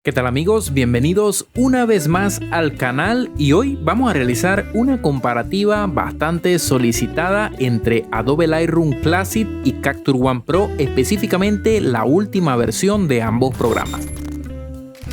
¿Qué tal amigos? Bienvenidos una vez más al canal y hoy vamos a realizar una comparativa bastante solicitada entre Adobe Lightroom Classic y Capture One Pro, específicamente la última versión de ambos programas.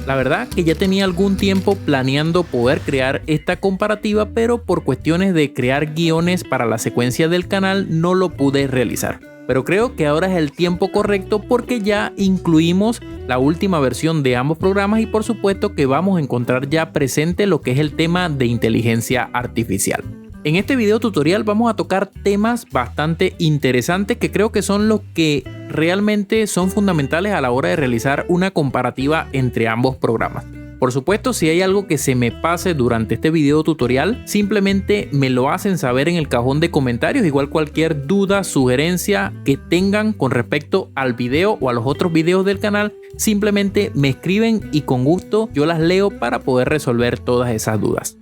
La verdad que ya tenía algún tiempo planeando poder crear esta comparativa, pero por cuestiones de crear guiones para la secuencia del canal no lo pude realizar. Pero creo que ahora es el tiempo correcto porque ya incluimos la última versión de ambos programas y por supuesto que vamos a encontrar ya presente lo que es el tema de inteligencia artificial. En este video tutorial vamos a tocar temas bastante interesantes que creo que son los que realmente son fundamentales a la hora de realizar una comparativa entre ambos programas. Por supuesto, si hay algo que se me pase durante este video tutorial, simplemente me lo hacen saber en el cajón de comentarios, igual cualquier duda, sugerencia que tengan con respecto al video o a los otros videos del canal, simplemente me escriben y con gusto yo las leo para poder resolver todas esas dudas.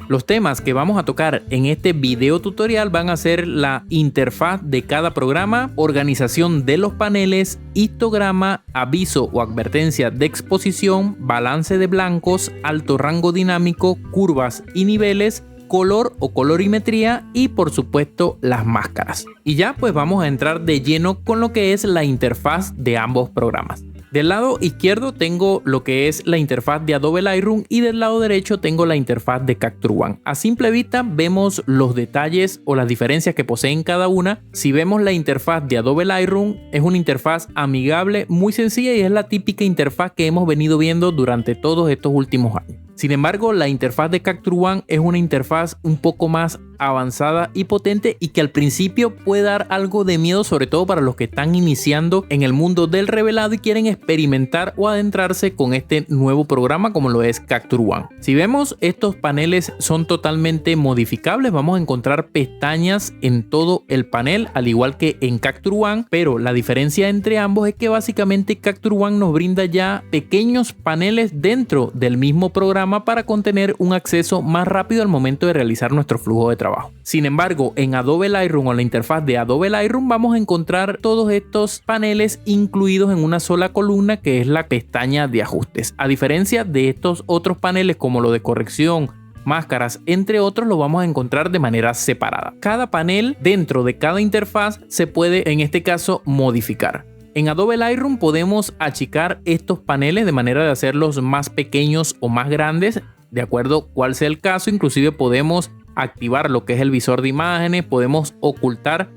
Los temas que vamos a tocar en este video tutorial van a ser la interfaz de cada programa, organización de los paneles, histograma, aviso o advertencia de exposición, balance de blancos, alto rango dinámico, curvas y niveles, color o colorimetría y por supuesto las máscaras. Y ya pues vamos a entrar de lleno con lo que es la interfaz de ambos programas. Del lado izquierdo tengo lo que es la interfaz de Adobe Lightroom y del lado derecho tengo la interfaz de Capture One. A simple vista vemos los detalles o las diferencias que poseen cada una. Si vemos la interfaz de Adobe Lightroom, es una interfaz amigable, muy sencilla y es la típica interfaz que hemos venido viendo durante todos estos últimos años. Sin embargo, la interfaz de Capture One es una interfaz un poco más avanzada y potente y que al principio puede dar algo de miedo, sobre todo para los que están iniciando en el mundo del revelado y quieren experimentar o adentrarse con este nuevo programa como lo es Capture One. Si vemos, estos paneles son totalmente modificables, vamos a encontrar pestañas en todo el panel al igual que en Capture One, pero la diferencia entre ambos es que básicamente Capture One nos brinda ya pequeños paneles dentro del mismo programa para contener un acceso más rápido al momento de realizar nuestro flujo de trabajo. Sin embargo, en Adobe Lightroom o la interfaz de Adobe Lightroom vamos a encontrar todos estos paneles incluidos en una sola columna que es la pestaña de ajustes. A diferencia de estos otros paneles como lo de corrección, máscaras, entre otros, lo vamos a encontrar de manera separada. Cada panel dentro de cada interfaz se puede en este caso modificar. En Adobe Lightroom podemos achicar estos paneles de manera de hacerlos más pequeños o más grandes, de acuerdo cuál sea el caso. Inclusive podemos activar lo que es el visor de imágenes, podemos ocultar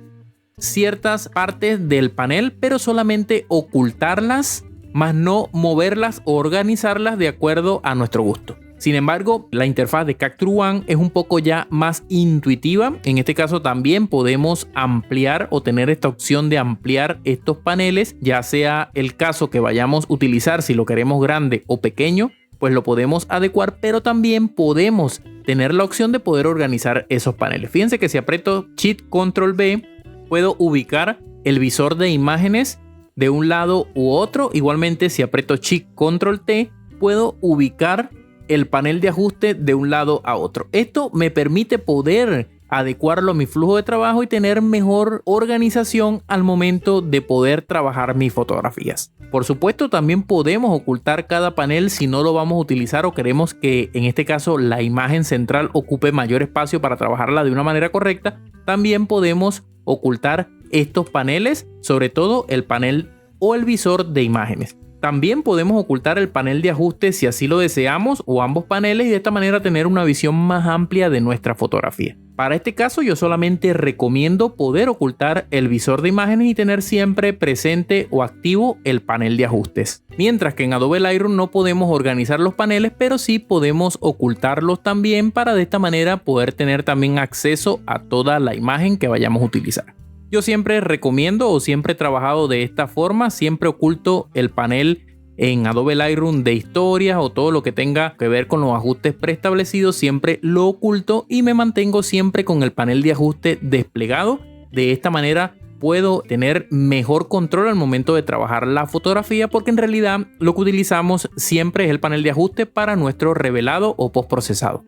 ciertas partes del panel, pero solamente ocultarlas, más no moverlas o organizarlas de acuerdo a nuestro gusto. Sin embargo, la interfaz de Capture One es un poco ya más intuitiva. En este caso también podemos ampliar o tener esta opción de ampliar estos paneles, ya sea el caso que vayamos a utilizar, si lo queremos grande o pequeño, pues lo podemos adecuar, pero también podemos tener la opción de poder organizar esos paneles. Fíjense que si aprieto Shift Control B, puedo ubicar el visor de imágenes de un lado u otro. Igualmente, si aprieto Shift Control T, puedo ubicar el panel de ajuste de un lado a otro. Esto me permite poder adecuarlo a mi flujo de trabajo y tener mejor organización al momento de poder trabajar mis fotografías. Por supuesto, también podemos ocultar cada panel si no lo vamos a utilizar o queremos que en este caso la imagen central ocupe mayor espacio para trabajarla de una manera correcta. También podemos ocultar estos paneles, sobre todo el panel o el visor de imágenes. También podemos ocultar el panel de ajuste si así lo deseamos o ambos paneles y de esta manera tener una visión más amplia de nuestra fotografía. Para este caso yo solamente recomiendo poder ocultar el visor de imágenes y tener siempre presente o activo el panel de ajustes. Mientras que en Adobe Lightroom no podemos organizar los paneles, pero sí podemos ocultarlos también para de esta manera poder tener también acceso a toda la imagen que vayamos a utilizar. Yo siempre recomiendo o siempre he trabajado de esta forma, siempre oculto el panel en Adobe Lightroom de historias o todo lo que tenga que ver con los ajustes preestablecidos, siempre lo oculto y me mantengo siempre con el panel de ajuste desplegado. De esta manera puedo tener mejor control al momento de trabajar la fotografía porque en realidad lo que utilizamos siempre es el panel de ajuste para nuestro revelado o postprocesado.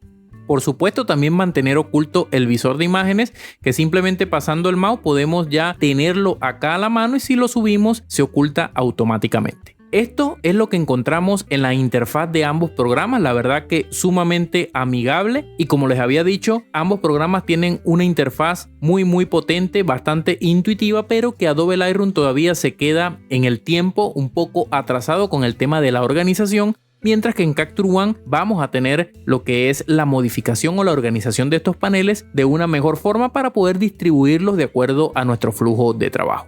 Por supuesto, también mantener oculto el visor de imágenes, que simplemente pasando el mouse podemos ya tenerlo acá a la mano y si lo subimos se oculta automáticamente. Esto es lo que encontramos en la interfaz de ambos programas, la verdad que sumamente amigable, y como les había dicho, ambos programas tienen una interfaz muy potente, bastante intuitiva, pero que Adobe Lightroom todavía se queda en el tiempo un poco atrasado con el tema de la organización, mientras que en Capture One vamos a tener lo que es la modificación o la organización de estos paneles de una mejor forma para poder distribuirlos de acuerdo a nuestro flujo de trabajo.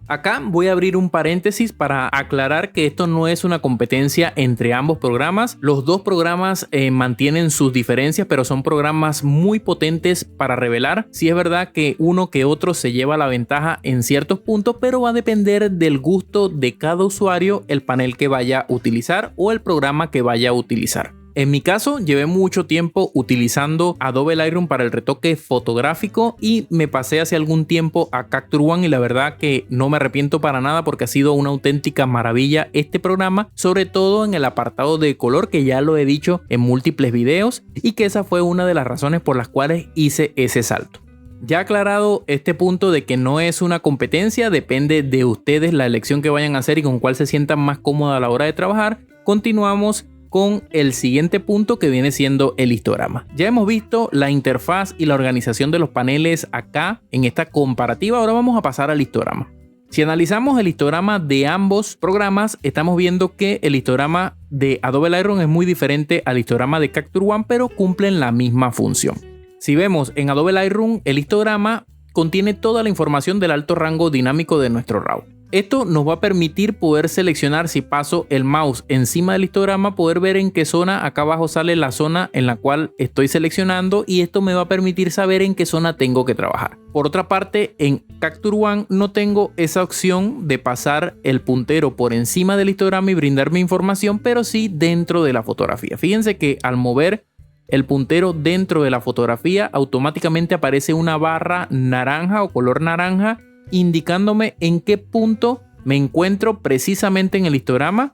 Acá voy a abrir un paréntesis para aclarar que esto no es una competencia entre ambos programas. Los dos programas mantienen sus diferencias, pero son programas muy potentes para revelar. Sí es verdad que uno que otro se lleva la ventaja en ciertos puntos, pero va a depender del gusto de cada usuario el panel que vaya a utilizar o el programa que vaya a utilizar. En mi caso, llevé mucho tiempo utilizando Adobe Lightroom para el retoque fotográfico y me pasé hace algún tiempo a Capture One y la verdad que no me arrepiento para nada porque ha sido una auténtica maravilla este programa, sobre todo en el apartado de color, que ya lo he dicho en múltiples videos y que esa fue una de las razones por las cuales hice ese salto. Ya aclarado este punto de que no es una competencia, depende de ustedes la elección que vayan a hacer y con cuál se sientan más cómodos a la hora de trabajar, continuamos con el siguiente punto, que viene siendo el histograma. Ya hemos visto la interfaz y la organización de los paneles acá en esta comparativa. Ahora vamos a pasar al histograma. Si analizamos el histograma de ambos programas, estamos viendo que el histograma de Adobe Lightroom es muy diferente al histograma de Capture One, pero cumplen la misma función. Si vemos en Adobe Lightroom, el histograma contiene toda la información del alto rango dinámico de nuestro RAW. Esto nos va a permitir poder seleccionar, si paso el mouse encima del histograma, poder ver en qué zona. Acá abajo sale la zona en la cual estoy seleccionando y esto me va a permitir saber en qué zona tengo que trabajar. Por otra parte, en Capture One no tengo esa opción de pasar el puntero por encima del histograma y brindarme información, pero sí dentro de la fotografía. Fíjense que al mover el puntero dentro de la fotografía, automáticamente aparece una barra naranja o color naranja indicándome en qué punto me encuentro precisamente en el histograma.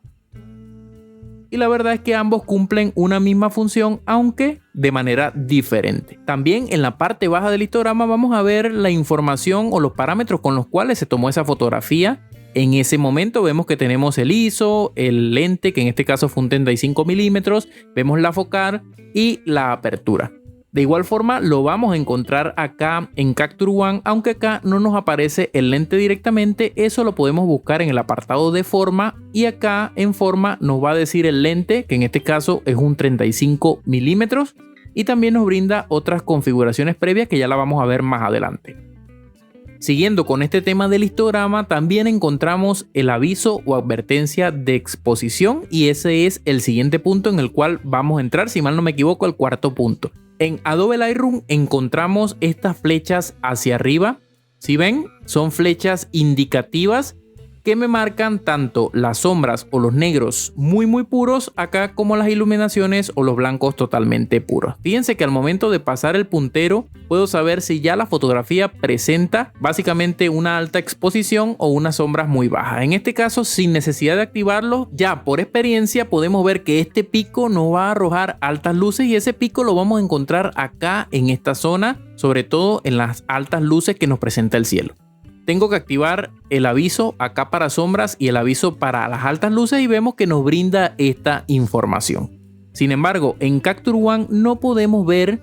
Y la verdad es que ambos cumplen una misma función, aunque de manera diferente. También en la parte baja del histograma vamos a ver la información o los parámetros con los cuales se tomó esa fotografía. En ese momento vemos que tenemos el ISO, el lente, que en este caso fue un 35 milímetros, vemos la focal y la apertura. De igual forma lo vamos a encontrar acá en Capture One, aunque acá no nos aparece el lente directamente. Eso lo podemos buscar en el apartado de forma y acá en forma nos va a decir el lente, que en este caso es un 35 milímetros, y también nos brinda otras configuraciones previas que ya la vamos a ver más adelante. Siguiendo con este tema del histograma, también encontramos el aviso o advertencia de exposición y ese es el siguiente punto en el cual vamos a entrar, si mal no me equivoco, al cuarto punto. En Adobe Lightroom encontramos estas flechas hacia arriba. Si ven, son flechas indicativas que me marcan tanto las sombras o los negros muy puros acá, como las iluminaciones o los blancos totalmente puros. Fíjense que al momento de pasar el puntero puedo saber si ya la fotografía presenta básicamente una alta exposición o unas sombras muy bajas. En este caso, sin necesidad de activarlo, ya por experiencia podemos ver que este pico no va a arrojar altas luces y ese pico lo vamos a encontrar acá en esta zona, sobre todo en las altas luces que nos presenta el cielo. Tengo que activar el aviso acá para sombras y el aviso para las altas luces y vemos que nos brinda esta información. Sin embargo, en Capture One no podemos ver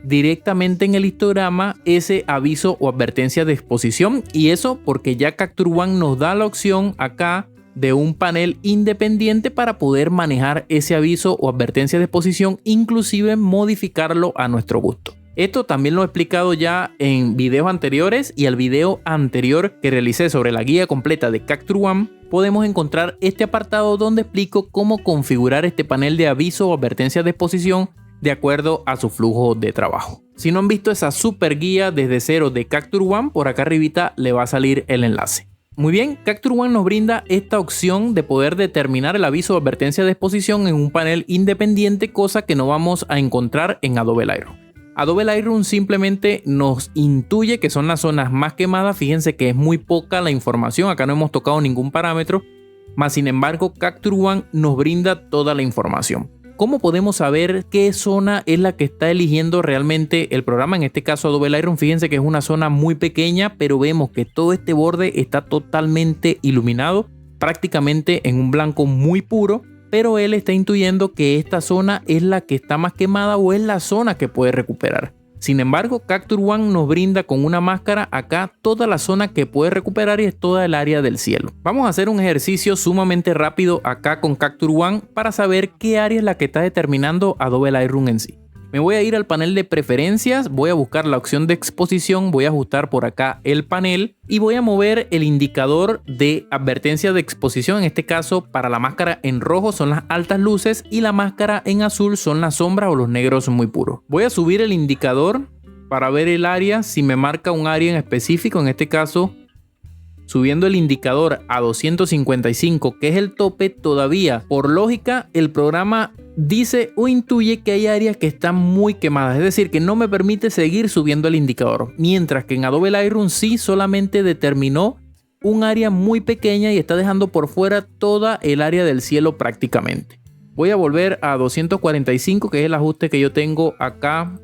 directamente en el histograma ese aviso o advertencia de exposición, y eso porque ya Capture One nos da la opción acá de un panel independiente para poder manejar ese aviso o advertencia de exposición, inclusive modificarlo a nuestro gusto. Esto también lo he explicado ya en videos anteriores, y el video anterior que realicé sobre la guía completa de Capture One podemos encontrar este apartado donde explico cómo configurar este panel de aviso o advertencia de exposición de acuerdo a su flujo de trabajo. Si no han visto esa super guía desde cero de Capture One, por acá arribita le va a salir el enlace. Muy bien, Capture One nos brinda esta opción de poder determinar el aviso o advertencia de exposición en un panel independiente, cosa que no vamos a encontrar en Adobe Lightroom. Adobe Lightroom simplemente nos intuye que son las zonas más quemadas. Fíjense que es muy poca la información, acá no hemos tocado ningún parámetro, más sin embargo Capture One nos brinda toda la información. ¿Cómo podemos saber qué zona es la que está eligiendo realmente el programa? En este caso Adobe Lightroom, fíjense que es una zona muy pequeña, pero vemos que todo este borde está totalmente iluminado. prácticamente en un blanco muy puro, pero él está intuyendo que esta zona es la que está más quemada o es la zona que puede recuperar. Sin embargo, Capture One nos brinda con una máscara acá toda la zona que puede recuperar y es toda el área del cielo. Vamos a hacer un ejercicio sumamente rápido acá con Capture One para saber qué área es la que está determinando Adobe Lightroom en sí. Me voy a ir al panel de preferencias, voy a buscar la opción de exposición, voy a ajustar por acá el panel y voy a mover el indicador de advertencia de exposición. En este caso, para la máscara en rojo son las altas luces y la máscara en azul son las sombras o los negros muy puros. Voy a subir el indicador para ver el área, si me marca un área en específico, en este caso subiendo el indicador a 255, que es el tope. Todavía por lógica el programa dice o intuye que hay áreas que están muy quemadas, es decir, que no me permite seguir subiendo el indicador, mientras que en Adobe Lightroom sí solamente determinó un área muy pequeña y está dejando por fuera toda el área del cielo prácticamente. Voy a volver a 245, que es el ajuste que yo tengo acá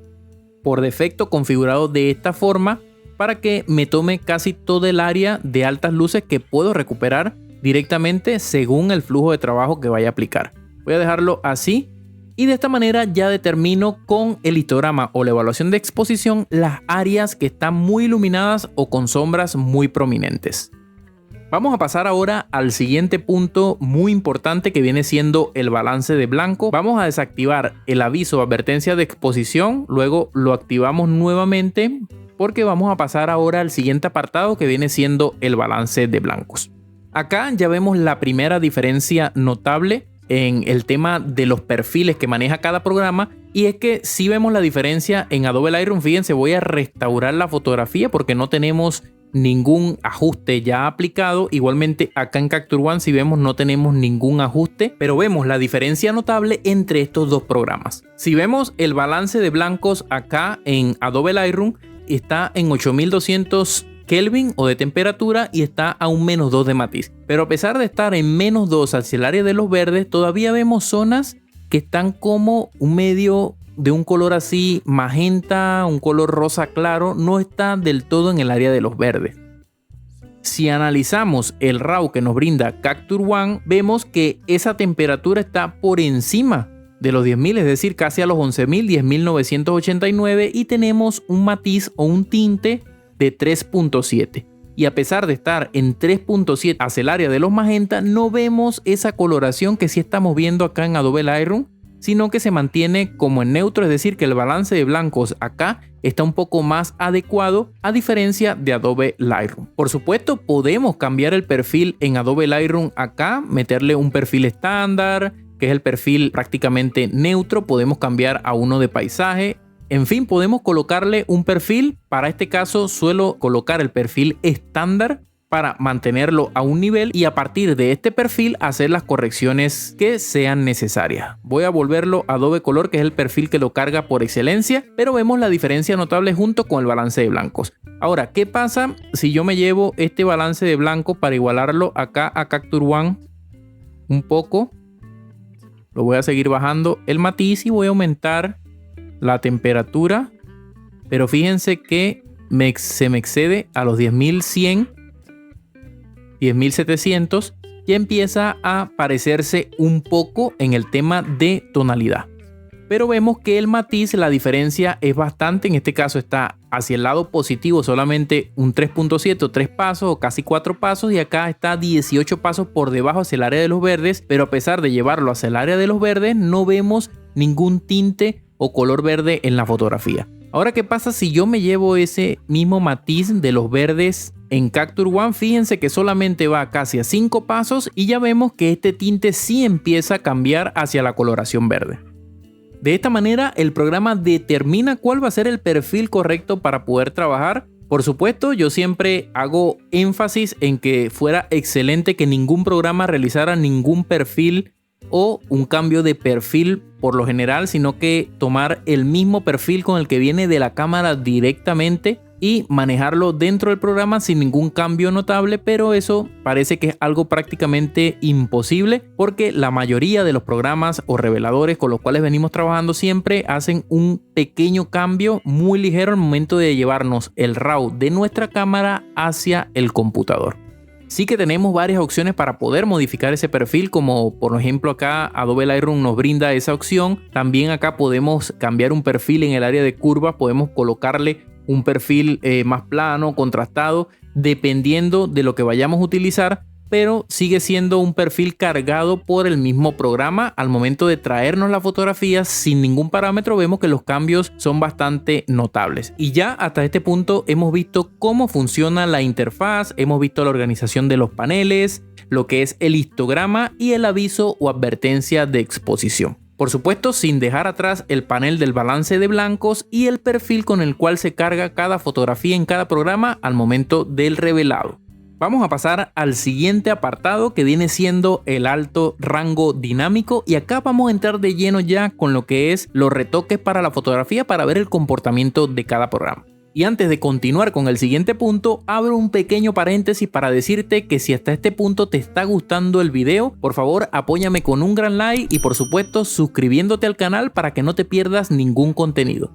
por defecto configurado de esta forma, para que me tome casi todo el área de altas luces que puedo recuperar directamente según el flujo de trabajo que vaya a aplicar. Voy a dejarlo así y de esta manera ya determino con el histograma o la evaluación de exposición las áreas que están muy iluminadas o con sombras muy prominentes. Vamos a pasar ahora al siguiente punto muy importante, que viene siendo el balance de blanco. Vamos a desactivar el aviso o advertencia de exposición, luego lo activamos nuevamente porque vamos a pasar ahora al siguiente apartado, que viene siendo el balance de blancos. Acá ya vemos la primera diferencia notable en el tema de los perfiles que maneja cada programa, y es que si vemos la diferencia en Adobe Lightroom. Fíjense, voy a restaurar la fotografía porque no tenemos ningún ajuste ya aplicado. Igualmente acá en Capture One, si vemos, no tenemos ningún ajuste, pero vemos la diferencia notable entre estos dos programas. Si vemos el balance de blancos acá en Adobe Lightroom, está en 8200 Kelvin o de temperatura y está a un -2 de matiz. Pero a pesar de estar en -2 hacia el área de los verdes, todavía vemos zonas que están como un medio de un color así magenta, un color rosa claro, no está del todo en el área de los verdes. Si analizamos el RAW que nos brinda Capture One, vemos que esa temperatura está por encima de los 10.000, es decir, casi a los 11.000, 10.989, y tenemos un matiz o un tinte de 3.7. Y a pesar de estar en 3.7 hacia el área de los magenta, no vemos esa coloración que sí estamos viendo acá en Adobe Lightroom, sino que se mantiene como en neutro, es decir, que el balance de blancos acá está un poco más adecuado a diferencia de Adobe Lightroom. Por supuesto, podemos cambiar el perfil en Adobe Lightroom acá, meterle un perfil estándar, que es el perfil prácticamente neutro. Podemos cambiar a uno de paisaje. En fin, podemos colocarle un perfil. Para este caso suelo colocar el perfil estándar para mantenerlo a un nivel y a partir de este perfil hacer las correcciones que sean necesarias. Voy a volverlo a Adobe Color, que es el perfil que lo carga por excelencia, pero vemos la diferencia notable junto con el balance de blancos. Ahora, ¿qué pasa si yo me llevo este balance de blanco para igualarlo acá a Capture One un poco? Lo voy a seguir bajando el matiz y voy a aumentar la temperatura, pero fíjense que se me excede a los 10.100, 10.700, y empieza a parecerse un poco en el tema de tonalidad. Pero vemos que el matiz, la diferencia es bastante. En este caso está hacia el lado positivo, solamente un 3.7 o 3 pasos o casi 4 pasos, y acá está 18 pasos por debajo hacia el área de los verdes, pero a pesar de llevarlo hacia el área de los verdes no vemos ningún tinte o color verde en la fotografía. Ahora, ¿qué pasa si yo me llevo ese mismo matiz de los verdes en Capture One? Fíjense que solamente va casi a 5 pasos y ya vemos que este tinte sí empieza a cambiar hacia la coloración verde. De esta manera el programa determina cuál va a ser el perfil correcto para poder trabajar. Por supuesto, yo siempre hago énfasis en que fuera excelente que ningún programa realizara ningún perfil o un cambio de perfil por lo general, sino que tomar el mismo perfil con el que viene de la cámara directamente y manejarlo dentro del programa sin ningún cambio notable, pero eso parece que es algo prácticamente imposible porque la mayoría de los programas o reveladores con los cuales venimos trabajando siempre hacen un pequeño cambio muy ligero al momento de llevarnos el RAW de nuestra cámara hacia el computador. Sí que tenemos varias opciones para poder modificar ese perfil, como por ejemplo acá Adobe Lightroom nos brinda esa opción. También acá podemos cambiar un perfil en el área de curvas, podemos colocarle un perfil más plano, contrastado, dependiendo de lo que vayamos a utilizar, pero sigue siendo un perfil cargado por el mismo programa. Al momento de traernos la fotografía sin ningún parámetro, vemos que los cambios son bastante notables. Y ya hasta este punto hemos visto cómo funciona la interfaz, hemos visto la organización de los paneles, lo que es el histograma y el aviso o advertencia de exposición. Por supuesto, sin dejar atrás el panel del balance de blancos y el perfil con el cual se carga cada fotografía en cada programa al momento del revelado. Vamos a pasar al siguiente apartado, que viene siendo el alto rango dinámico, y acá vamos a entrar de lleno ya con lo que es los retoques para la fotografía para ver el comportamiento de cada programa. Y antes de continuar con el siguiente punto, abro un pequeño paréntesis para decirte que si hasta este punto te está gustando el video, por favor apóyame con un gran like y por supuesto suscribiéndote al canal para que no te pierdas ningún contenido.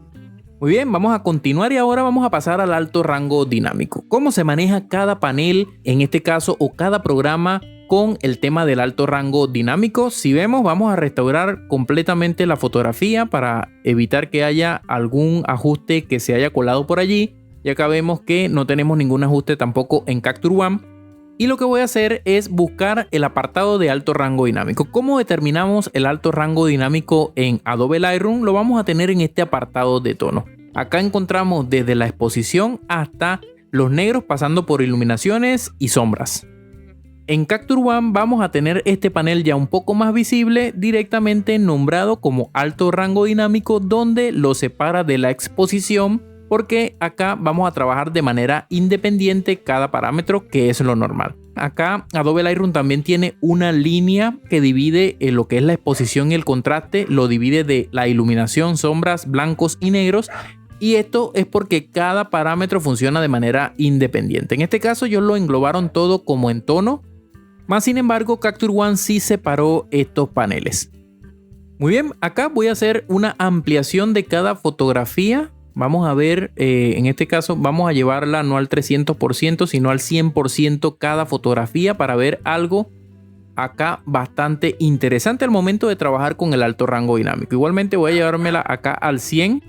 Muy bien, vamos a continuar y ahora vamos a pasar al alto rango dinámico. ¿Cómo se maneja cada panel en este caso o cada programa con el tema del alto rango dinámico? Si vemos, vamos a restaurar completamente la fotografía para evitar que haya algún ajuste que se haya colado por allí. Y acá vemos que no tenemos ningún ajuste tampoco en Capture One. Y lo que voy a hacer es buscar el apartado de alto rango dinámico. ¿Cómo determinamos el alto rango dinámico en Adobe Lightroom? Lo vamos a tener en este apartado de tono. Acá encontramos desde la exposición hasta los negros, pasando por iluminaciones y sombras. En Capture One vamos a tener este panel ya un poco más visible, directamente nombrado como alto rango dinámico, donde lo separa de la exposición, porque acá vamos a trabajar de manera independiente cada parámetro, que es lo normal. Acá Adobe Lightroom también tiene una línea que divide lo que es la exposición y el contraste, lo divide de la iluminación, sombras, blancos y negros. Y esto es porque cada parámetro funciona de manera independiente. En este caso ellos lo englobaron todo como en tono, más sin embargo Capture One sí separó estos paneles. Muy bien, acá voy a hacer una ampliación de cada fotografía. Vamos a ver, en este caso vamos a llevarla no al 300%, sino al 100% cada fotografía para ver algo acá bastante interesante al momento de trabajar con el alto rango dinámico. Igualmente voy a llevármela acá al 100%.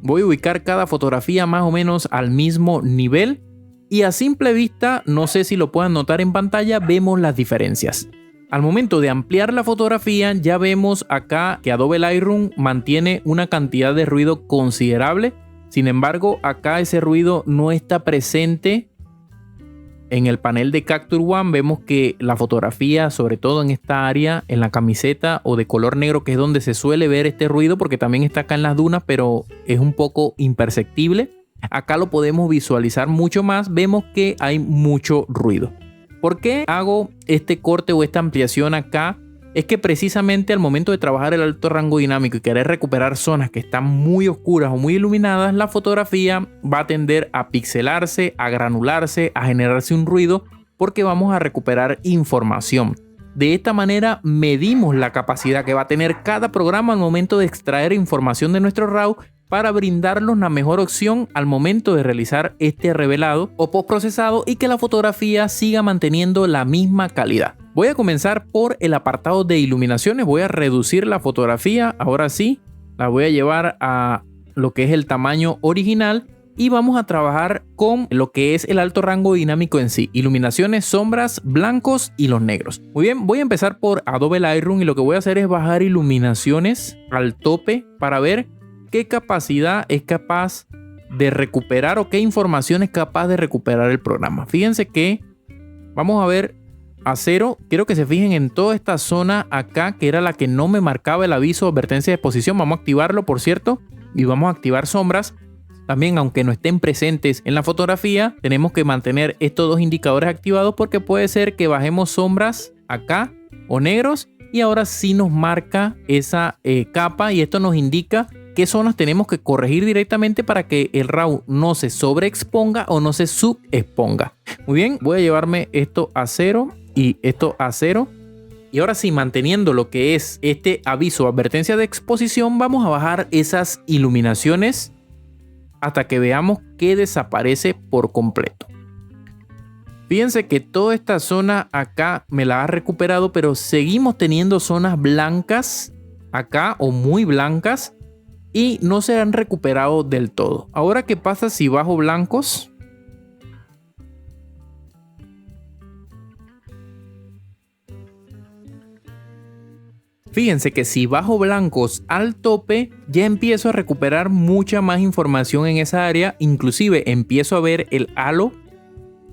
Voy a ubicar cada fotografía más o menos al mismo nivel y a simple vista, no sé si lo puedan notar en pantalla, vemos las diferencias. Al momento de ampliar la fotografía ya vemos acá que Adobe Lightroom mantiene una cantidad de ruido considerable. Sin embargo, acá ese ruido no está presente en el panel de Capture One. Vemos que la fotografía, sobre todo en esta área, en la camiseta o de color negro, que es donde se suele ver este ruido, porque también está acá en las dunas, pero es un poco imperceptible. Acá lo podemos visualizar mucho más. Vemos que hay mucho ruido. ¿Por qué hago este corte o esta ampliación acá? Es que precisamente al momento de trabajar el alto rango dinámico y querer recuperar zonas que están muy oscuras o muy iluminadas, la fotografía va a tender a pixelarse, a granularse, a generarse un ruido, porque vamos a recuperar información. De esta manera medimos la capacidad que va a tener cada programa al momento de extraer información de nuestro RAW para brindarnos la mejor opción al momento de realizar este revelado o postprocesado y que la fotografía siga manteniendo la misma calidad. Voy a comenzar por el apartado de iluminaciones. Voy a reducir la fotografía. Ahora sí, la voy a llevar a lo que es el tamaño original y vamos a trabajar con lo que es el alto rango dinámico en sí. Iluminaciones, sombras, blancos y los negros. Muy bien, voy a empezar por Adobe Lightroom y lo que voy a hacer es bajar iluminaciones al tope para ver qué capacidad es capaz de recuperar o qué información es capaz de recuperar el programa. Fíjense que vamos a ver a 0. Quiero que se fijen en toda esta zona acá, que era la que no me marcaba el aviso de advertencia de exposición. Vamos a activarlo, por cierto, y vamos a activar sombras. También, aunque no estén presentes en la fotografía, tenemos que mantener estos dos indicadores activados, porque puede ser que bajemos sombras acá o negros y ahora sí nos marca esa capa, y esto nos indica qué zonas tenemos que corregir directamente para que el RAW no se sobreexponga o no se subexponga. Muy bien, voy a llevarme esto a 0 y esto a 0. Y ahora sí, manteniendo lo que es este aviso o advertencia de exposición, vamos a bajar esas iluminaciones hasta que veamos que desaparece por completo. Fíjense que toda esta zona acá me la ha recuperado, pero seguimos teniendo zonas blancas acá o muy blancas y no se han recuperado del todo. Ahora, ¿qué pasa si bajo blancos? Fíjense que si bajo blancos al tope, ya empiezo a recuperar mucha más información en esa área. Inclusive empiezo a ver el halo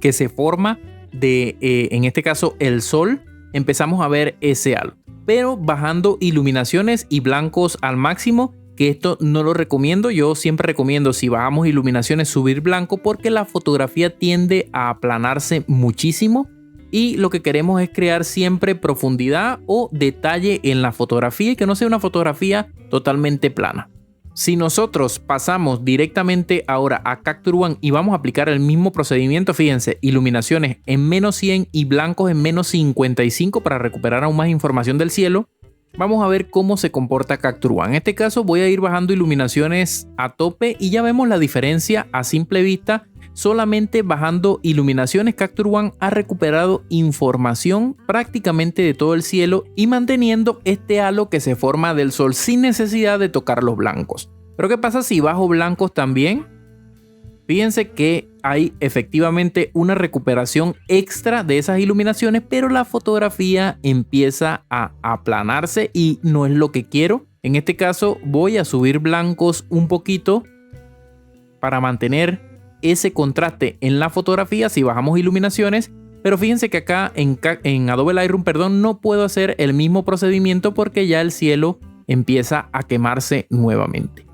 que se forma de, en este caso, el sol. Empezamos a ver ese halo. Pero bajando iluminaciones y blancos al máximo, que esto no lo recomiendo. Yo siempre recomiendo, si bajamos iluminaciones, subir blanco, porque la fotografía tiende a aplanarse muchísimo. Y lo que queremos es crear siempre profundidad o detalle en la fotografía y que no sea una fotografía totalmente plana. Si nosotros pasamos directamente ahora a Capture One y vamos a aplicar el mismo procedimiento, fíjense, iluminaciones en menos 100 y blancos en menos 55 para recuperar aún más información del cielo, vamos a ver cómo se comporta Capture One. En este caso voy a ir bajando iluminaciones a tope y ya vemos la diferencia a simple vista. Solamente bajando iluminaciones, Capture One ha recuperado información prácticamente de todo el cielo y manteniendo este halo que se forma del sol sin necesidad de tocar los blancos. Pero ¿qué pasa si bajo blancos también? Fíjense que hay efectivamente una recuperación extra de esas iluminaciones, pero la fotografía empieza a aplanarse y no es lo que quiero. En este caso voy a subir blancos un poquito para mantener ese contraste en la fotografía si bajamos iluminaciones, pero fíjense que acá en Adobe Lightroom, no puedo hacer el mismo procedimiento porque ya el cielo empieza a quemarse nuevamente.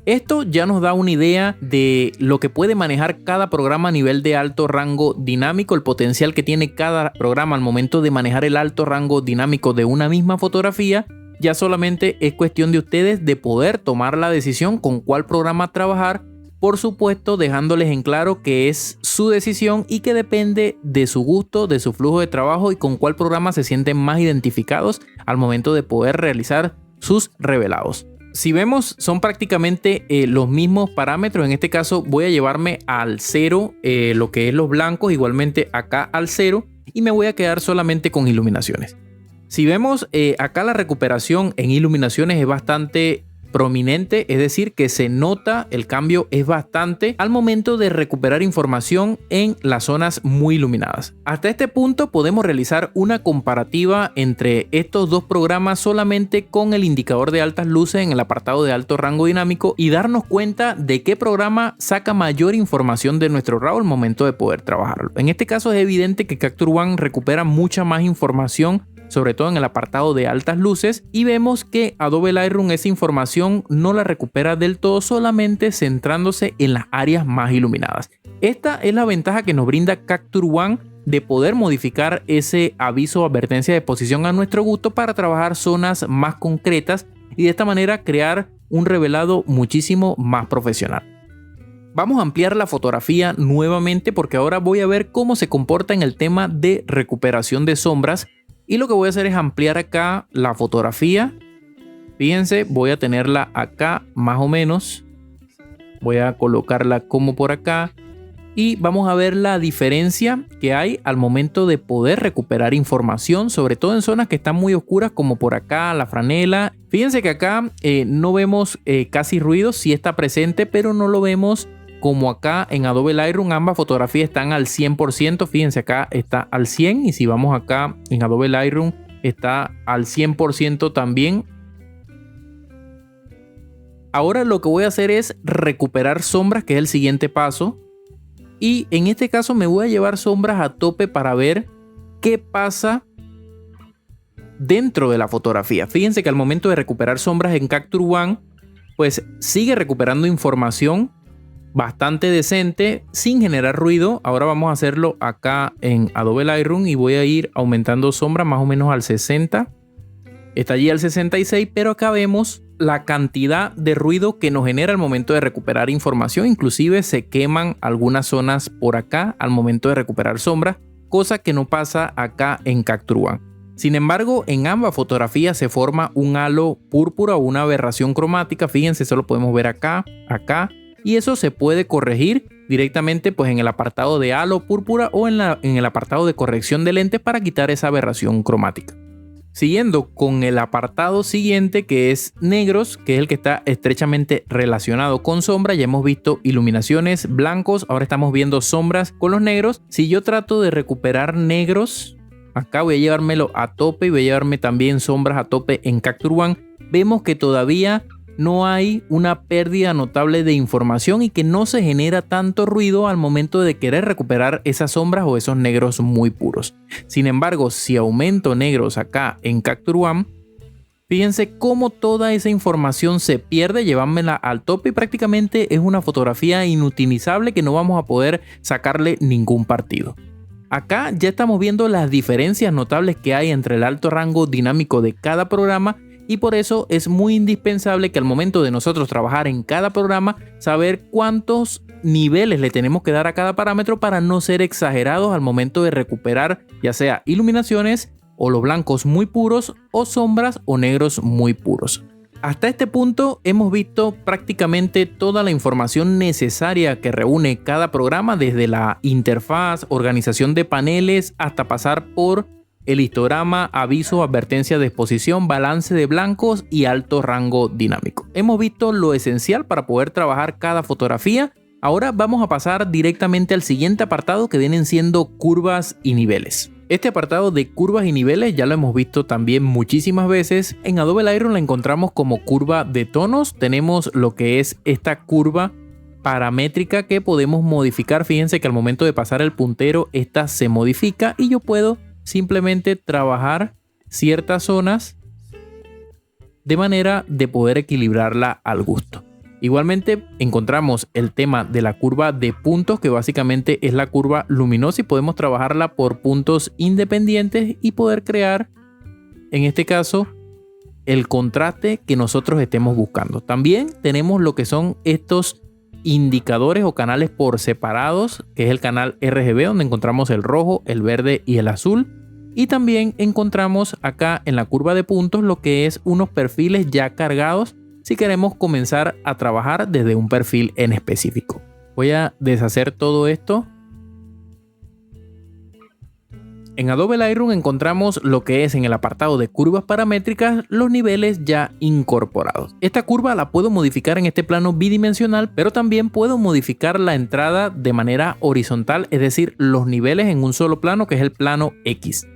Esto ya nos da una idea de lo que puede manejar cada programa a nivel de alto rango dinámico, el potencial que tiene cada programa al momento de manejar el alto rango dinámico de una misma fotografía. Ya solamente es cuestión de ustedes de poder tomar la decisión con cuál programa trabajar. Por supuesto, dejándoles en claro que es su decisión y que depende de su gusto, de su flujo de trabajo y con cuál programa se sienten más identificados al momento de poder realizar sus revelados. Si vemos, son prácticamente los mismos parámetros. En este caso voy a llevarme al 0 lo que es los blancos, igualmente acá al 0, y me voy a quedar solamente con iluminaciones. Si vemos acá, la recuperación en iluminaciones es bastante prominente, es decir, que se nota el cambio es bastante al momento de recuperar información en las zonas muy iluminadas. Hasta este punto podemos realizar una comparativa entre estos dos programas solamente con el indicador de altas luces en el apartado de alto rango dinámico y darnos cuenta de qué programa saca mayor información de nuestro RAW al momento de poder trabajarlo. En este caso es evidente que Capture One recupera mucha más información, sobre todo en el apartado de altas luces, y vemos que Adobe Lightroom esa información no la recupera del todo, solamente centrándose en las áreas más iluminadas. Esta es la ventaja que nos brinda Capture One de poder modificar ese aviso o advertencia de posición a nuestro gusto para trabajar zonas más concretas y de esta manera crear un revelado muchísimo más profesional. Vamos a ampliar la fotografía nuevamente porque ahora voy a ver cómo se comporta en el tema de recuperación de sombras. Y lo que voy a hacer es ampliar acá la fotografía. Fíjense, voy a tenerla acá más o menos. Voy a colocarla como por acá. Y vamos a ver la diferencia que hay al momento de poder recuperar información, sobre todo en zonas que están muy oscuras como por acá, la franela. Fíjense que acá no vemos casi ruido, sí está presente, pero no lo vemos como acá en Adobe Lightroom. Ambas fotografías están al 100%. Fíjense, acá está al 100% y si vamos acá en Adobe Lightroom está al 100% también. Ahora lo que voy a hacer es recuperar sombras, que es el siguiente paso. Y en este caso me voy a llevar sombras a tope para ver qué pasa dentro de la fotografía. Fíjense que al momento de recuperar sombras en Capture One, pues sigue recuperando información bastante decente sin generar ruido. Ahora vamos a hacerlo acá en Adobe Lightroom y voy a ir aumentando sombra más o menos al 60. Está allí al 66, pero acá vemos la cantidad de ruido que nos genera al momento de recuperar información. Inclusive se queman algunas zonas por acá al momento de recuperar sombras, cosa que no pasa acá en Capture One. Sin embargo, en ambas fotografías se forma un halo púrpura o una aberración cromática. Fíjense, eso lo podemos ver acá, acá. y eso se puede corregir directamente pues en el apartado de halo púrpura o en el apartado de corrección de lentes para quitar esa aberración cromática. Siguiendo con el apartado siguiente, que es negros, que es el que está estrechamente relacionado con sombra. Ya hemos visto iluminaciones blancos, ahora estamos viendo sombras con los negros. Si yo trato de recuperar negros, acá voy a llevármelo a tope y voy a llevarme también sombras a tope en Capture One. Vemos que todavía no hay una pérdida notable de información y que no se genera tanto ruido al momento de querer recuperar esas sombras o esos negros muy puros. Sin embargo, si aumento negros acá en Capture One, fíjense cómo toda esa información se pierde, llevándola al tope y prácticamente es una fotografía inutilizable que no vamos a poder sacarle ningún partido. Acá ya estamos viendo las diferencias notables que hay entre el alto rango dinámico de cada programa. Y por eso es muy indispensable que al momento de nosotros trabajar en cada programa, saber cuántos niveles le tenemos que dar a cada parámetro para no ser exagerados al momento de recuperar ya sea iluminaciones o los blancos muy puros o sombras o negros muy puros. Hasta este punto hemos visto prácticamente toda la información necesaria que reúne cada programa, desde la interfaz, organización de paneles, hasta pasar por el histograma, aviso, advertencia de exposición, balance de blancos y alto rango dinámico. Hemos visto lo esencial para poder trabajar cada fotografía. Ahora vamos a pasar directamente al siguiente apartado, que vienen siendo curvas y niveles. Este apartado de curvas y niveles ya lo hemos visto también muchísimas veces. En Adobe Lightroom la encontramos como curva de tonos. Tenemos lo que es esta curva paramétrica que podemos modificar. Fíjense que al momento de pasar el puntero, esta se modifica y yo puedo simplemente trabajar ciertas zonas de manera de poder equilibrarla al gusto. Igualmente encontramos el tema de la curva de puntos, que básicamente es la curva luminosa, y podemos trabajarla por puntos independientes y poder crear, en este caso, el contraste que nosotros estemos buscando. También tenemos lo que son estos indicadores o canales por separados, que es el canal RGB, donde encontramos el rojo, el verde y el azul. Y también encontramos acá en la curva de puntos lo que es unos perfiles ya cargados si queremos comenzar a trabajar desde un perfil en específico. Voy a deshacer todo esto. En Adobe Lightroom encontramos lo que es en el apartado de curvas paramétricas los niveles ya incorporados. Esta curva la puedo modificar en este plano bidimensional, pero también puedo modificar la entrada de manera horizontal, es decir, los niveles en un solo plano, que es el plano X.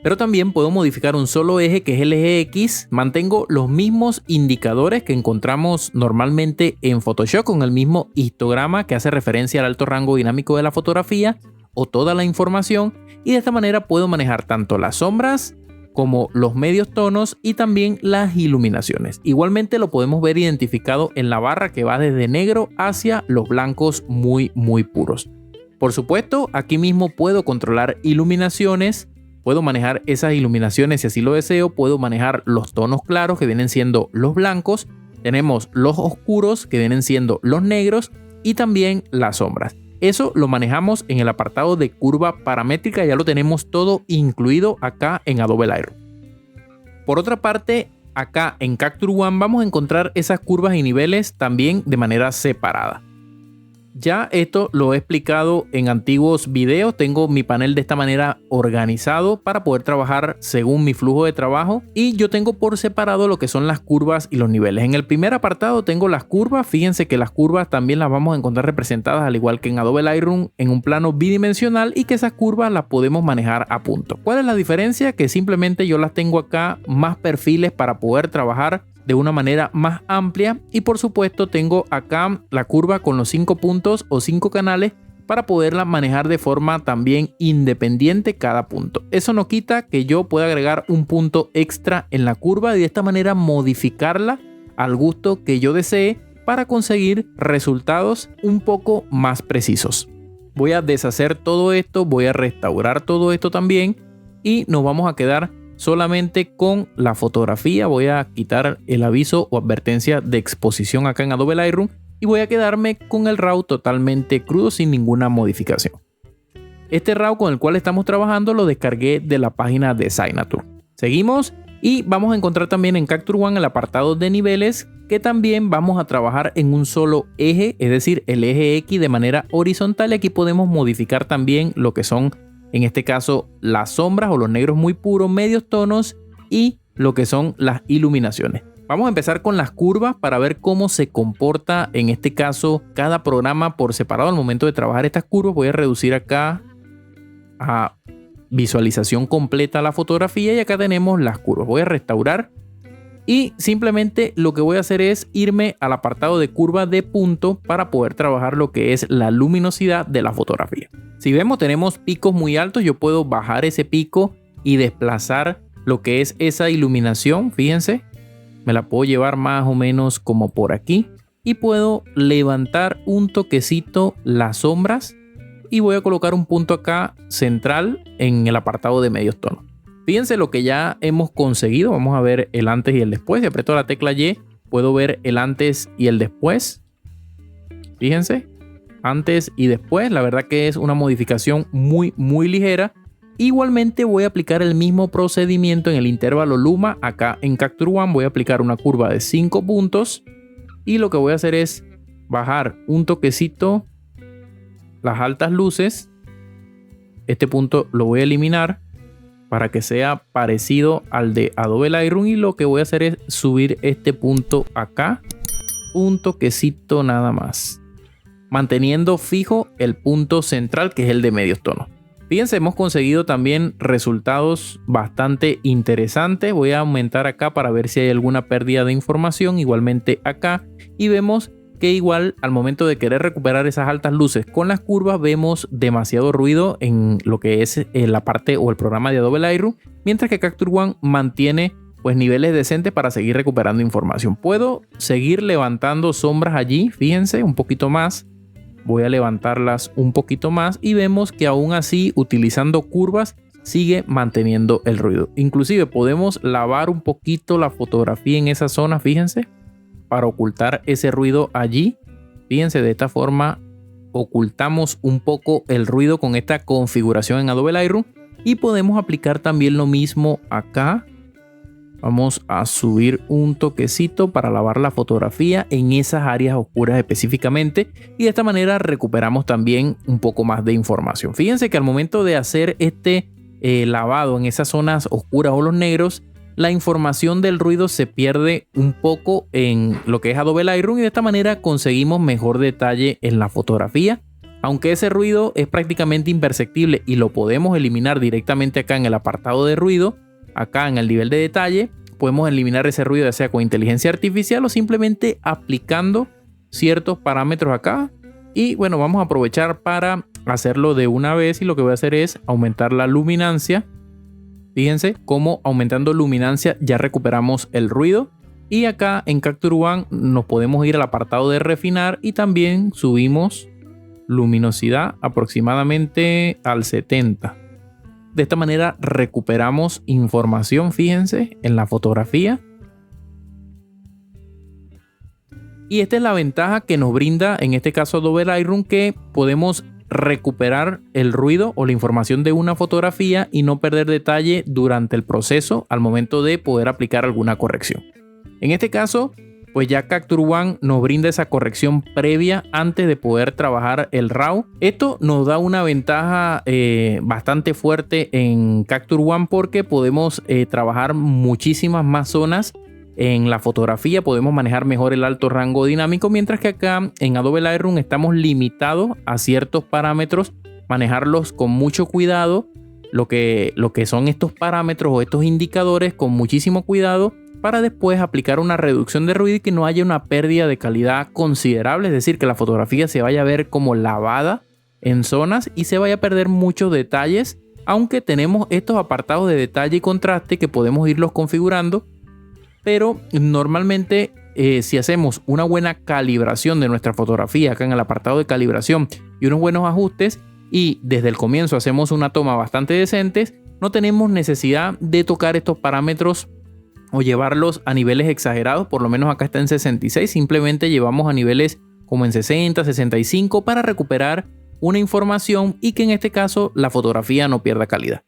Pero también puedo modificar un solo eje, que es el eje X. Mantengo los mismos indicadores que encontramos normalmente en Photoshop, con el mismo histograma que hace referencia al alto rango dinámico de la fotografía o toda la información, y de esta manera puedo manejar tanto las sombras como los medios tonos y también las iluminaciones. Igualmente lo podemos ver identificado en la barra que va desde negro hacia los blancos muy puros. Por supuesto, aquí mismo puedo controlar iluminaciones, puedo manejar esas iluminaciones si así lo deseo, puedo manejar los tonos claros que vienen siendo los blancos, tenemos los oscuros que vienen siendo los negros y también las sombras. Eso lo manejamos en el apartado de curva paramétrica, ya lo tenemos todo incluido acá en Adobe Lightroom. Por otra parte, acá en Capture One vamos a encontrar esas curvas y niveles también de manera separada. Ya esto lo he explicado en antiguos videos. Tengo mi panel de esta manera organizado para poder trabajar según mi flujo de trabajo, y yo tengo por separado lo que son las curvas y los niveles. En el primer apartado tengo las curvas. Fíjense que las curvas también las vamos a encontrar representadas al igual que en Adobe Lightroom en un plano bidimensional, y que esas curvas las podemos manejar a punto. ¿Cuál es la diferencia? Que simplemente yo las tengo acá más perfiles para poder trabajar de una manera más amplia, y por supuesto tengo acá la curva con los 5 puntos o 5 canales para poderla manejar de forma también independiente cada punto. Eso no quita que yo pueda agregar un punto extra en la curva y de esta manera modificarla al gusto que yo desee para conseguir resultados un poco más precisos. Voy a deshacer todo esto, voy a restaurar todo esto también, y nos vamos a quedar solamente con la fotografía. Voy a quitar el aviso o advertencia de exposición acá en Adobe Lightroom y voy a quedarme con el RAW totalmente crudo sin ninguna modificación. Este RAW con el cual estamos trabajando lo descargué de la página de Signature. Seguimos Y vamos a encontrar también en Capture One el apartado de niveles, que también vamos a trabajar en un solo eje, es decir, el eje X de manera horizontal. Y aquí podemos modificar también lo que son, en este caso, las sombras o los negros muy puros, medios tonos y lo que son las iluminaciones. Vamos a empezar con las curvas para ver cómo se comporta en este caso cada programa por separado al momento de trabajar estas curvas. Voy a reducir acá a visualización completa la fotografía y acá tenemos las curvas. Voy a restaurar y simplemente lo que voy a hacer es irme al apartado de curva de punto para poder trabajar lo que es la luminosidad de la fotografía. Si vemos, tenemos picos muy altos. Yo puedo bajar ese pico y desplazar lo que es esa iluminación. Fíjense, me la puedo llevar más o menos como por aquí y puedo levantar un toquecito las sombras y voy a colocar un punto acá central en el apartado de medios tonos. Fíjense lo que ya hemos conseguido. Vamos a ver el antes y el después. Si aprieto la tecla Y, puedo ver el antes y el después. Fíjense, antes y después. La verdad que es una modificación muy ligera. Igualmente voy a aplicar el mismo procedimiento en el intervalo luma. Acá en Capture One voy a aplicar una curva de 5 puntos. Y lo que voy a hacer es bajar un toquecito las altas luces. Este punto lo voy a eliminar para que sea parecido al de Adobe Lightroom, y lo que voy a hacer es subir este punto acá un toquecito nada más, manteniendo fijo el punto central que es el de medios tonos. Fíjense, hemos conseguido también resultados bastante interesantes. Voy a aumentar acá para ver si hay alguna pérdida de información, igualmente acá, y vemos que igual al momento de querer recuperar esas altas luces con las curvas vemos demasiado ruido en lo que es la parte o el programa de Adobe Lightroom, mientras que Capture One mantiene pues niveles decentes para seguir recuperando información. Puedo seguir levantando sombras allí, fíjense, un poquito más. Voy a levantarlas un poquito más y vemos que aún así, utilizando curvas, sigue manteniendo el ruido. Inclusive podemos lavar un poquito la fotografía en esa zona, fíjense, para ocultar ese ruido allí. Fíjense, de esta forma ocultamos un poco el ruido con esta configuración en Adobe Lightroom, y podemos aplicar también lo mismo acá. Vamos a subir un toquecito para lavar la fotografía en esas áreas oscuras específicamente, y de esta manera recuperamos también un poco más de información. Fíjense que al momento de hacer este lavado en esas zonas oscuras o los negros, la información del ruido se pierde un poco en lo que es Adobe Lightroom, y de esta manera conseguimos mejor detalle en la fotografía. Aunque ese ruido es prácticamente imperceptible y lo podemos eliminar directamente acá en el apartado de ruido, acá en el nivel de detalle, podemos eliminar ese ruido ya sea con inteligencia artificial o simplemente aplicando ciertos parámetros acá. Y bueno, vamos a aprovechar para hacerlo de una vez, y lo que voy a hacer es aumentar la luminancia. Fíjense cómo aumentando luminancia ya recuperamos el ruido. Y acá en Capture One nos podemos ir al apartado de refinar y también subimos luminosidad aproximadamente al 70. De esta manera recuperamos información, fíjense, en la fotografía. Y esta es la ventaja que nos brinda en este caso Adobe Lightroom, que podemos recuperar el ruido o la información de una fotografía y no perder detalle durante el proceso al momento de poder aplicar alguna corrección. En este caso, pues ya Capture One nos brinda esa corrección previa antes de poder trabajar el RAW. Esto nos da una ventaja bastante fuerte en Capture One, porque podemos trabajar muchísimas más zonas en la fotografía, podemos manejar mejor el alto rango dinámico, mientras que acá en Adobe Lightroom estamos limitados a ciertos parámetros, manejarlos con mucho cuidado, lo que son estos parámetros o estos indicadores con muchísimo cuidado, para después aplicar una reducción de ruido y que no haya una pérdida de calidad considerable, es decir, que la fotografía se vaya a ver como lavada en zonas y se vaya a perder muchos detalles, aunque tenemos estos apartados de detalle y contraste que podemos irlos configurando. Pero normalmente si hacemos una buena calibración de nuestra fotografía acá en el apartado de calibración y unos buenos ajustes, y desde el comienzo hacemos una toma bastante decente, no tenemos necesidad de tocar estos parámetros o llevarlos a niveles exagerados. Por lo menos acá está en 66, simplemente llevamos a niveles como en 60, 65 para recuperar una información y que en este caso la fotografía no pierda calidad.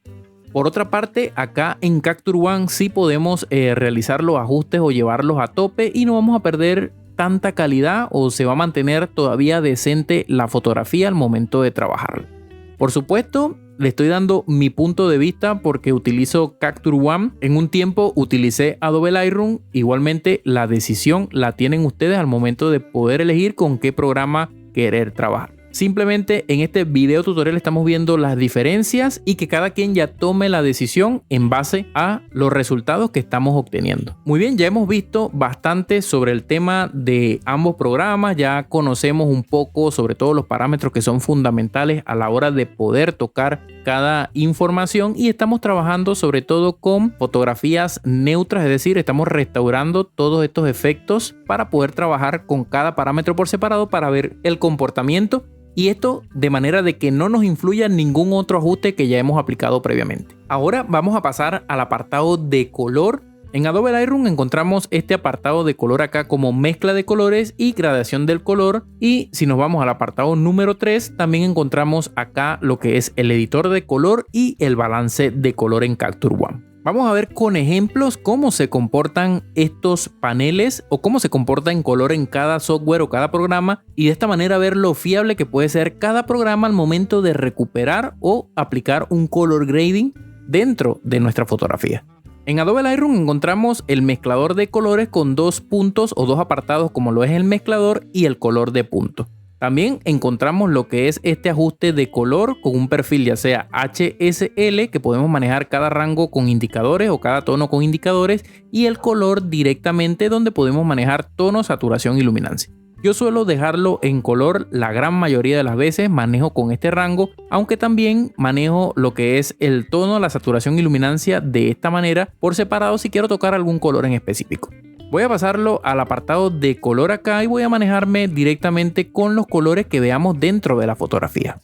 Por otra parte, acá en Capture One sí podemos realizar los ajustes o llevarlos a tope y no vamos a perder tanta calidad o se va a mantener todavía decente la fotografía al momento de trabajar. Por supuesto, le estoy dando mi punto de vista porque utilizo Capture One. En un tiempo utilicé Adobe Lightroom. Igualmente la decisión la tienen ustedes al momento de poder elegir con qué programa querer trabajar. Simplemente en este video tutorial estamos viendo las diferencias y que cada quien ya tome la decisión en base a los resultados que estamos obteniendo. Muy bien, ya hemos visto bastante sobre el tema de ambos programas, ya conocemos un poco sobre todos los parámetros que son fundamentales a la hora de poder tocar cada información y estamos trabajando sobre todo con fotografías neutras, es decir, estamos restaurando todos estos efectos para poder trabajar con cada parámetro por separado para ver el comportamiento. Y esto de manera de que no nos influya ningún otro ajuste que ya hemos aplicado previamente. Ahora vamos a pasar al apartado de color. En Adobe Lightroom encontramos este apartado de color acá como mezcla de colores y gradación del color. Y si nos vamos al apartado número 3, también encontramos acá lo que es el editor de color y el balance de color en Capture One. Vamos a ver con ejemplos cómo se comportan estos paneles o cómo se comporta en color en cada software o cada programa y de esta manera ver lo fiable que puede ser cada programa al momento de recuperar o aplicar un color grading dentro de nuestra fotografía. En Adobe Lightroom encontramos el mezclador de colores con dos puntos o dos apartados como lo es el mezclador y el color de punto. También encontramos lo que es este ajuste de color con un perfil ya sea HSL que podemos manejar cada rango con indicadores o cada tono con indicadores y el color directamente donde podemos manejar tono, saturación y luminancia. Yo suelo dejarlo en color la gran mayoría de las veces, manejo con este rango, aunque también manejo lo que es el tono, la saturación y luminancia de esta manera por separado si quiero tocar algún color en específico. Voy a pasarlo al apartado de color acá y voy a manejarme directamente con los colores que veamos dentro de la fotografía.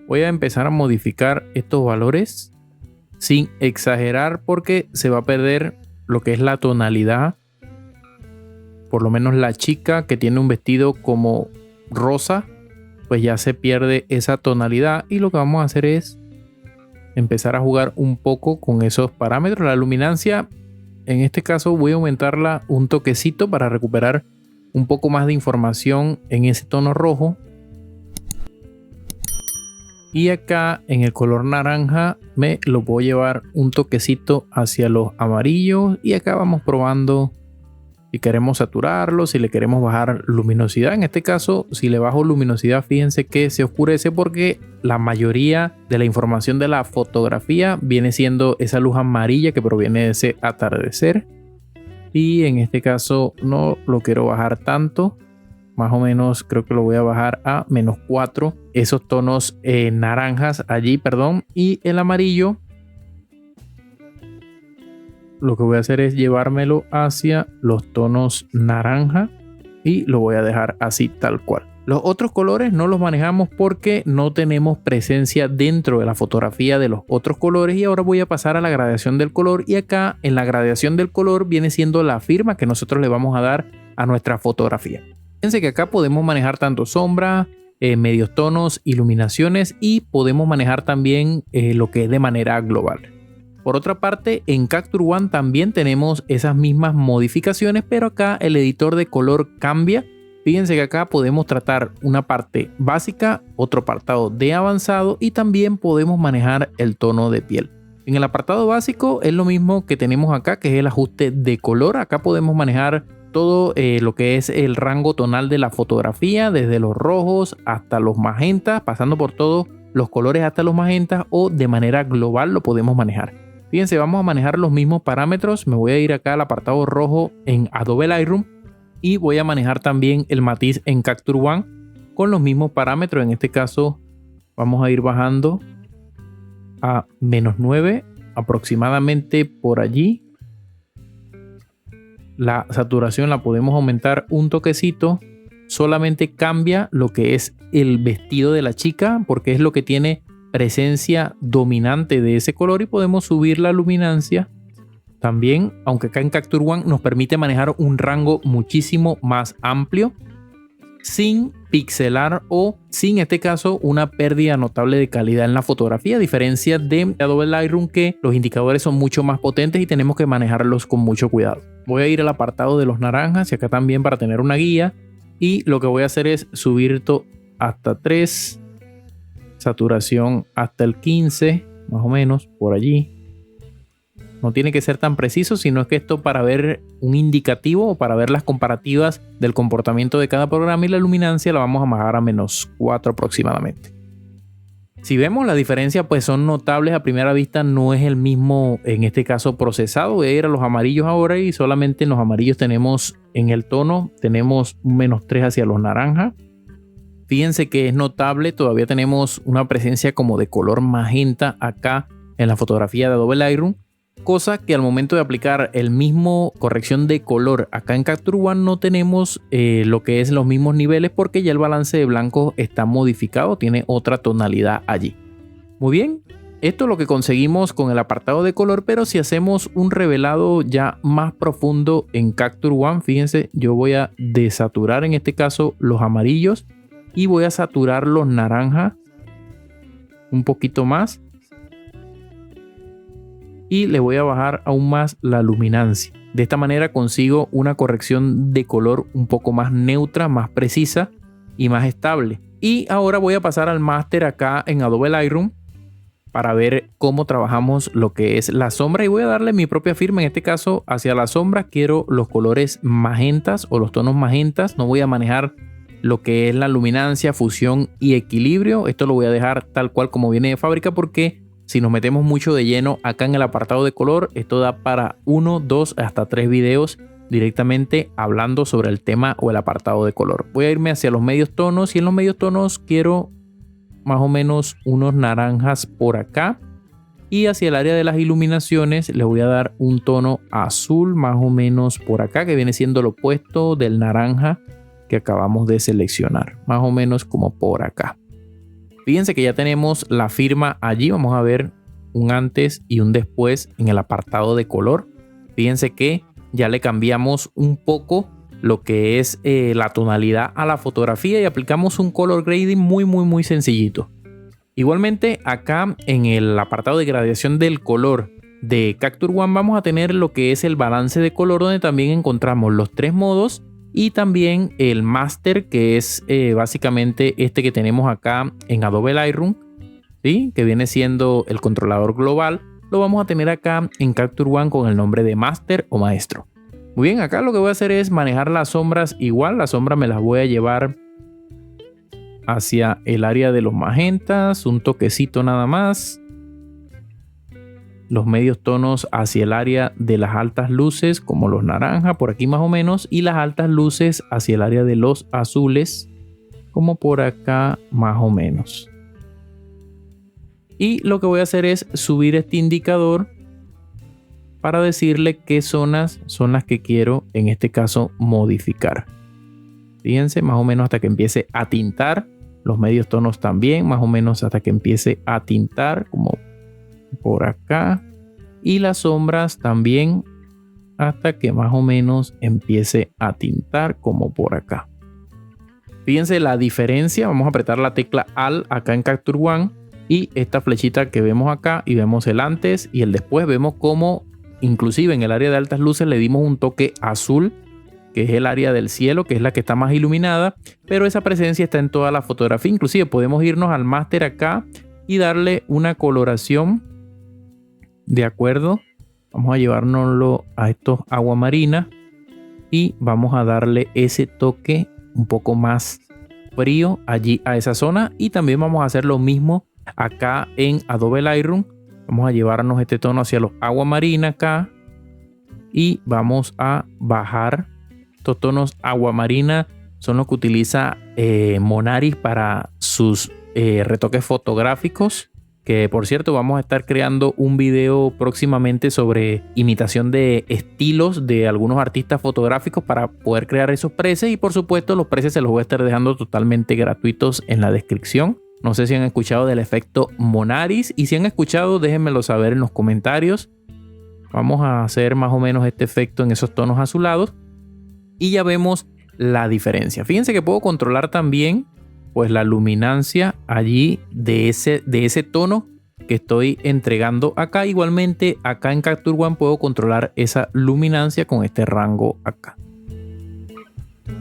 Voy a empezar a modificar estos valores sin exagerar porque se va a perder lo que es la tonalidad. Por lo menos la chica que tiene un vestido como rosa, pues ya se pierde esa tonalidad y lo que vamos a hacer es empezar a jugar un poco con esos parámetros. La luminancia, en este caso voy a aumentarla un toquecito para recuperar un poco más de información en ese tono rojo. Y acá en el color naranja me lo voy a llevar un toquecito hacia los amarillos. Y acá vamos probando si queremos saturarlo, si le queremos bajar luminosidad. En este caso, si le bajo luminosidad, fíjense que se oscurece porque la mayoría de la información de la fotografía viene siendo esa luz amarilla que proviene de ese atardecer. Y en este caso no lo quiero bajar tanto. Más o menos creo que lo voy a bajar a -4. Esos tonos naranjas allí, perdón. Y el amarillo, lo que voy a hacer es llevármelo hacia los tonos naranja y lo voy a dejar así tal cual. Los otros colores no los manejamos porque no tenemos presencia dentro de la fotografía de los otros colores y ahora voy a pasar a la gradación del color y acá en la gradación del color viene siendo la firma que nosotros le vamos a dar a nuestra fotografía. Fíjense que acá podemos manejar tanto sombra, medios tonos, iluminaciones y podemos manejar también lo que es de manera global. Por otra parte, en Capture One también tenemos esas mismas modificaciones, pero acá el editor de color cambia. Fíjense que acá podemos tratar una parte básica, otro apartado de avanzado y también podemos manejar el tono de piel. En el apartado básico es lo mismo que tenemos acá, que es el ajuste de color. Acá podemos manejar todo lo que es el rango tonal de la fotografía, desde los rojos hasta los magentas, pasando por todos los colores hasta los magentas o de manera global lo podemos manejar. Fíjense, vamos a manejar los mismos parámetros. Me voy a ir acá al apartado rojo en Adobe Lightroom y voy a manejar también el matiz en Capture One con los mismos parámetros. En este caso vamos a ir bajando a -9 aproximadamente por allí. La saturación la podemos aumentar un toquecito. Solamente cambia lo que es el vestido de la chica porque es lo que tiene presencia dominante de ese color y podemos subir la luminancia también, aunque acá en Capture One nos permite manejar un rango muchísimo más amplio. sin pixelar o sin, en este caso, una pérdida notable de calidad en la fotografía, a diferencia de Adobe Lightroom, que los indicadores son mucho más potentes y tenemos que manejarlos con mucho cuidado. Voy a ir al apartado de los naranjas y acá también para tener una guía, y lo que voy a hacer es subir esto hasta 3, saturación hasta el 15, más o menos por allí. No tiene que ser tan preciso, sino es que esto para ver un indicativo o para ver las comparativas del comportamiento de cada programa, y la luminancia la vamos a bajar a -4 aproximadamente. Si vemos la diferencia, pues son notables a primera vista, no es el mismo en este caso procesado. Voy a ir a los amarillos ahora y solamente en los amarillos tenemos en el tono, tenemos un -3 hacia los naranjas. Fíjense que es notable, todavía tenemos una presencia como de color magenta acá en la fotografía de Adobe Lightroom. Cosa que al momento de aplicar el mismo corrección de color acá en Capture One no tenemos lo que es los mismos niveles, porque ya el balance de blancos está modificado, tiene otra tonalidad allí. Muy bien, esto es lo que conseguimos con el apartado de color, pero si hacemos un revelado ya más profundo en Capture One, fíjense, yo voy a desaturar en este caso los amarillos y voy a saturar los naranjas un poquito más. Y le voy a bajar aún más la luminancia. De esta manera consigo una corrección de color un poco más neutra, más precisa y más estable. Y ahora voy a pasar al máster acá en Adobe Lightroom para ver cómo trabajamos lo que es la sombra, y voy a darle mi propia firma. En este caso hacia la sombra quiero los colores magentas o los tonos magentas. No voy a manejar lo que es la luminancia, fusión y equilibrio. Esto lo voy a dejar tal cual como viene de fábrica, porque si nos metemos mucho de lleno acá en el apartado de color, esto da para 1, 2, hasta 3 videos directamente hablando sobre el tema o el apartado de color. Voy a irme hacia los medios tonos, y en los medios tonos quiero más o menos unos naranjas por acá, y hacia el área de las iluminaciones le voy a dar un tono azul más o menos por acá, que viene siendo lo opuesto del naranja que acabamos de seleccionar, más o menos como por acá. Fíjense que ya tenemos la firma allí. Vamos a ver un antes y un después en el apartado de color. Fíjense que ya le cambiamos un poco lo que es la tonalidad a la fotografía y aplicamos un color grading muy sencillito. Igualmente acá en el apartado de gradación del color de Capture One vamos a tener lo que es el balance de color, donde también encontramos los 3 modos. Y también el Master, que es básicamente este que tenemos acá en Adobe Lightroom, ¿sí? Que viene siendo el controlador global. Lo vamos a tener acá en Capture One con el nombre de Master o Maestro. Muy bien, acá lo que voy a hacer es manejar las sombras igual. Las sombras me las voy a llevar hacia el área de los magentas, un toquecito nada más. Los medios tonos hacia el área de las altas luces, como los naranjas por aquí más o menos, y las altas luces hacia el área de los azules, como por acá más o menos. Y lo que voy a hacer es subir este indicador para decirle qué zonas son las que quiero en este caso modificar. Fíjense, más o menos hasta que empiece a tintar. Los medios tonos también, más o menos hasta que empiece a tintar, como por acá, y las sombras también hasta que más o menos empiece a tintar, como por acá. Fíjense la diferencia. Vamos a apretar la tecla Alt acá en Capture One y esta flechita que vemos acá, y vemos el antes y el después. Vemos cómo inclusive en el área de altas luces le dimos un toque azul, que es el área del cielo, que es la que está más iluminada, pero esa presencia está en toda la fotografía. Inclusive podemos irnos al máster acá y darle una coloración. De acuerdo, vamos a llevárnoslo a estos agua marina y vamos a darle ese toque un poco más frío allí a esa zona. Y también vamos a hacer lo mismo acá en Adobe Lightroom. Vamos a llevarnos este tono hacia los agua marina acá y vamos a bajar. Estos tonos agua marina son los que utiliza Monaris para sus retoques fotográficos, que por cierto vamos a estar creando un video próximamente sobre imitación de estilos de algunos artistas fotográficos para poder crear esos presets, y por supuesto los presets se los voy a estar dejando totalmente gratuitos en la descripción. No sé si han escuchado del efecto Monaris, y si han escuchado déjenmelo saber en los comentarios. Vamos a hacer más o menos este efecto en esos tonos azulados y ya vemos la diferencia. Fíjense que puedo controlar también pues la luminancia allí de ese tono que estoy entregando acá. Igualmente acá en Capture One puedo controlar esa luminancia con este rango acá.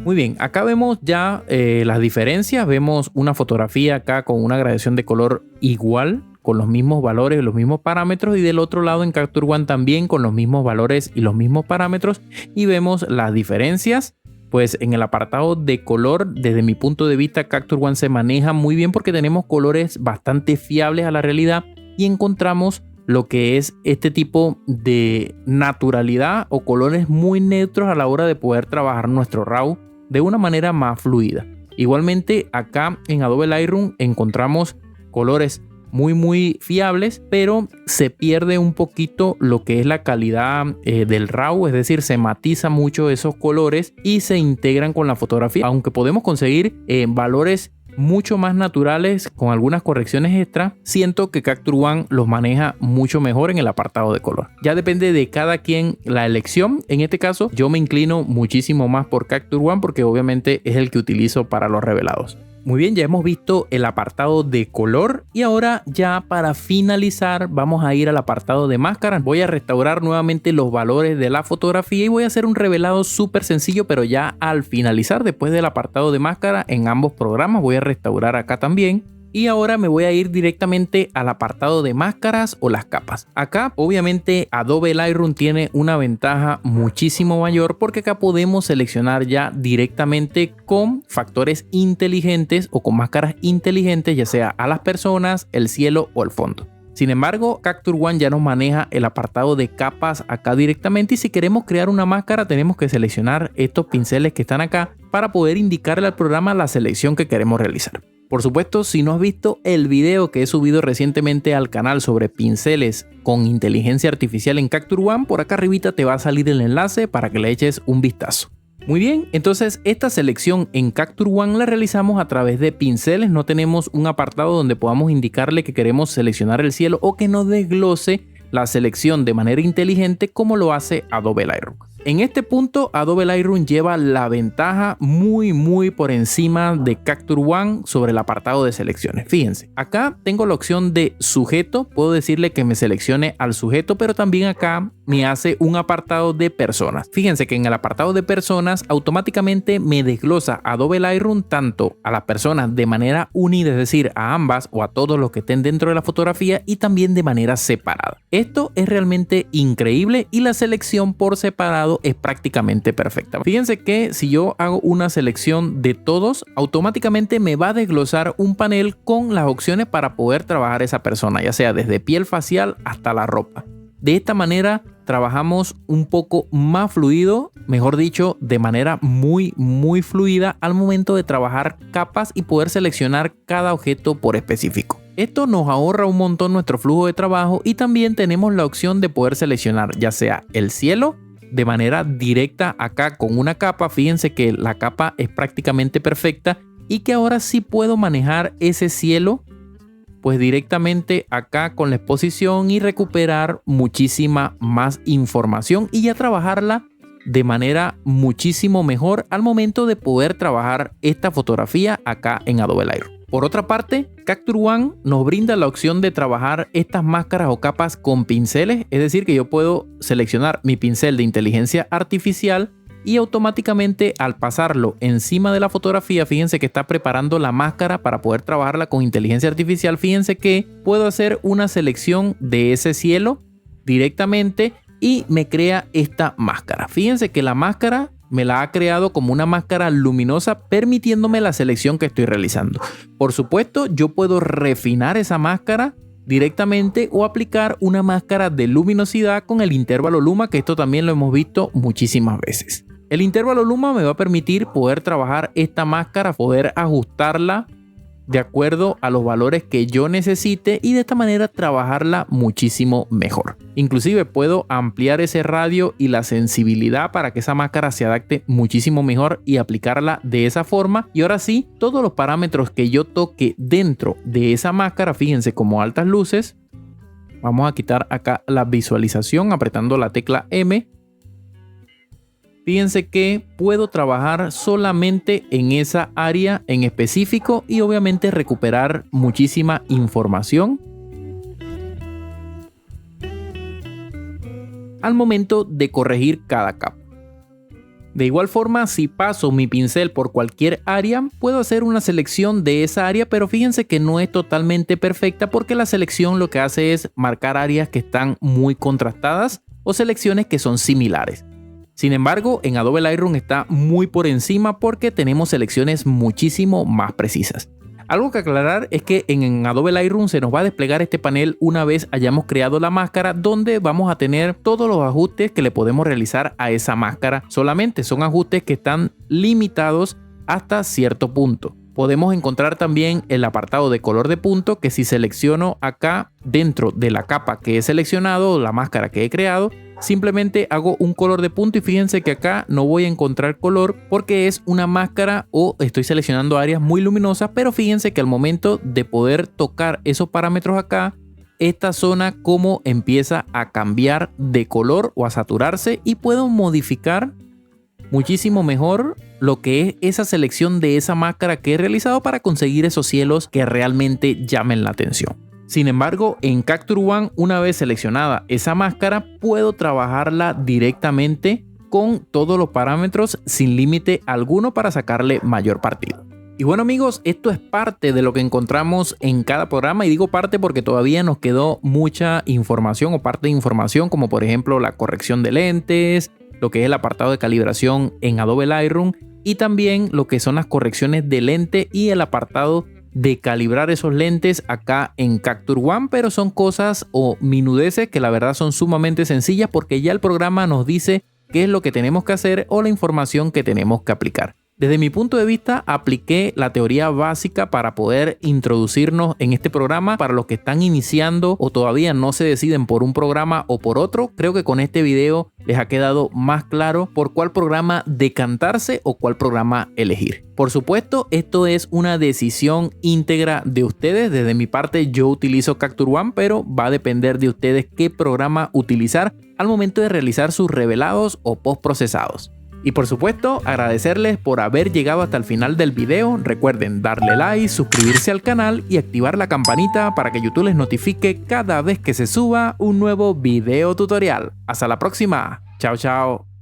Muy bien, acá vemos ya las diferencias. Vemos una fotografía acá con una gradación de color igual, con los mismos valores, los mismos parámetros, y del otro lado en Capture One también con los mismos valores y los mismos parámetros, y vemos las diferencias. Pues en el apartado de color, desde mi punto de vista, Capture One se maneja muy bien porque tenemos colores bastante fiables a la realidad y encontramos lo que es este tipo de naturalidad o colores muy neutros a la hora de poder trabajar nuestro RAW de una manera más fluida. Igualmente acá en Adobe Lightroom encontramos colores muy fiables, pero se pierde un poquito lo que es la calidad del RAW, es decir, se matiza mucho esos colores y se integran con la fotografía, aunque podemos conseguir valores mucho más naturales con algunas correcciones extra. Siento que Capture One los maneja mucho mejor en el apartado de color. Ya depende de cada quien la elección. En este caso yo me inclino muchísimo más por Capture One porque obviamente es el que utilizo para los revelados. Muy bien, ya hemos visto el apartado de color y ahora ya para finalizar vamos a ir al apartado de máscaras. Voy a restaurar nuevamente los valores de la fotografía y voy a hacer un revelado súper sencillo, pero ya al finalizar, después del apartado de máscara en ambos programas, voy a restaurar acá también. Y ahora me voy a ir directamente al apartado de máscaras o las capas. Acá obviamente Adobe Lightroom tiene una ventaja muchísimo mayor porque acá podemos seleccionar ya directamente con factores inteligentes o con máscaras inteligentes, ya sea a las personas, el cielo o el fondo. Sin embargo, Capture One ya nos maneja el apartado de capas acá directamente, y si queremos crear una máscara tenemos que seleccionar estos pinceles que están acá para poder indicarle al programa la selección que queremos realizar. Por supuesto, si no has visto el video que he subido recientemente al canal sobre pinceles con inteligencia artificial en Capture One, por acá arribita te va a salir el enlace para que le eches un vistazo. Muy bien, entonces esta selección en Capture One la realizamos a través de pinceles. No tenemos un apartado donde podamos indicarle que queremos seleccionar el cielo o que nos desglose la selección de manera inteligente como lo hace Adobe Lightroom. En este punto Adobe Lightroom lleva la ventaja muy por encima de Capture One sobre el apartado de selecciones. Fíjense, acá tengo la opción de sujeto, puedo decirle que me seleccione al sujeto, pero también acá me hace un apartado de personas. Fíjense que en el apartado de personas automáticamente me desglosa Adobe Lightroom tanto a las personas de manera unida, es decir, a ambas o a todos los que estén dentro de la fotografía, y también de manera separada. Esto es realmente increíble y la selección por separado es prácticamente perfecta. Fíjense que si yo hago una selección de todos, automáticamente me va a desglosar un panel con las opciones para poder trabajar esa persona, ya sea desde piel facial hasta la ropa. De esta manera trabajamos un poco más fluido, mejor dicho, de manera muy fluida al momento de trabajar capas y poder seleccionar cada objeto por específico. Esto nos ahorra un montón nuestro flujo de trabajo, y también tenemos la opción de poder seleccionar ya sea el cielo de manera directa acá con una capa. Fíjense que la capa es prácticamente perfecta y que ahora sí puedo manejar ese cielo pues directamente acá con la exposición y recuperar muchísima más información y ya trabajarla de manera muchísimo mejor al momento de poder trabajar esta fotografía acá en Adobe Lightroom. Por otra parte, Capture One nos brinda la opción de trabajar estas máscaras o capas con pinceles, es decir, que yo puedo seleccionar mi pincel de inteligencia artificial y automáticamente al pasarlo encima de la fotografía, fíjense que está preparando la máscara para poder trabajarla con inteligencia artificial. Fíjense que puedo hacer una selección de ese cielo directamente y me crea esta máscara. Fíjense que la máscara me la ha creado como una máscara luminosa, permitiéndome la selección que estoy realizando. Por supuesto, yo puedo refinar esa máscara directamente o aplicar una máscara de luminosidad con el intervalo luma, que esto también lo hemos visto muchísimas veces. El intervalo luma me va a permitir poder trabajar esta máscara, poder ajustarla de acuerdo a los valores que yo necesite y de esta manera trabajarla muchísimo mejor. Inclusive puedo ampliar ese radio y la sensibilidad para que esa máscara se adapte muchísimo mejor y aplicarla de esa forma. Y ahora sí, todos los parámetros que yo toque dentro de esa máscara, fíjense, como altas luces, vamos a quitar acá la visualización apretando la tecla M. fíjense que puedo trabajar solamente en esa área en específico y obviamente recuperar muchísima información al momento de corregir cada capa. De igual forma, si paso mi pincel por cualquier área, puedo hacer una selección de esa área, pero fíjense que no es totalmente perfecta porque la selección lo que hace es marcar áreas que están muy contrastadas o selecciones que son similares. Sin embargo, en Adobe Lightroom está muy por encima porque tenemos selecciones muchísimo más precisas. Algo que aclarar es que en Adobe Lightroom se nos va a desplegar este panel una vez hayamos creado la máscara, donde vamos a tener todos los ajustes que le podemos realizar a esa máscara. Solamente son ajustes que están limitados hasta cierto punto. Podemos encontrar también el apartado de color de punto, que si selecciono acá dentro de la capa que he seleccionado, la máscara que he creado, simplemente hago un color de punto y fíjense que acá no voy a encontrar color porque es una máscara o estoy seleccionando áreas muy luminosas, pero fíjense que al momento de poder tocar esos parámetros acá, esta zona como empieza a cambiar de color o a saturarse y puedo modificar muchísimo mejor lo que es esa selección de esa máscara que he realizado para conseguir esos cielos que realmente llamen la atención. Sin embargo, en Capture One, una vez seleccionada esa máscara, puedo trabajarla directamente con todos los parámetros sin límite alguno para sacarle mayor partido. Y bueno amigos, esto es parte de lo que encontramos en cada programa, y digo parte porque todavía nos quedó mucha información o parte de información, como por ejemplo la corrección de lentes, lo que es el apartado de calibración en Adobe Lightroom y también lo que son las correcciones de lente y el apartado de calibrar esos lentes acá en Capture One, pero son cosas o minudeces que la verdad son sumamente sencillas porque ya el programa nos dice qué es lo que tenemos que hacer o la información que tenemos que aplicar. Desde mi punto de vista, apliqué la teoría básica para poder introducirnos en este programa. Para los que están iniciando o todavía no se deciden por un programa o por otro, creo que con este video les ha quedado más claro por cuál programa decantarse o cuál programa elegir. Por supuesto, esto es una decisión íntegra de ustedes. Desde mi parte, yo utilizo Capture One, pero va a depender de ustedes qué programa utilizar al momento de realizar sus revelados o postprocesados. Y por supuesto, agradecerles por haber llegado hasta el final del video. Recuerden darle like, suscribirse al canal y activar la campanita para que YouTube les notifique cada vez que se suba un nuevo video tutorial. Hasta la próxima. Chao, chao.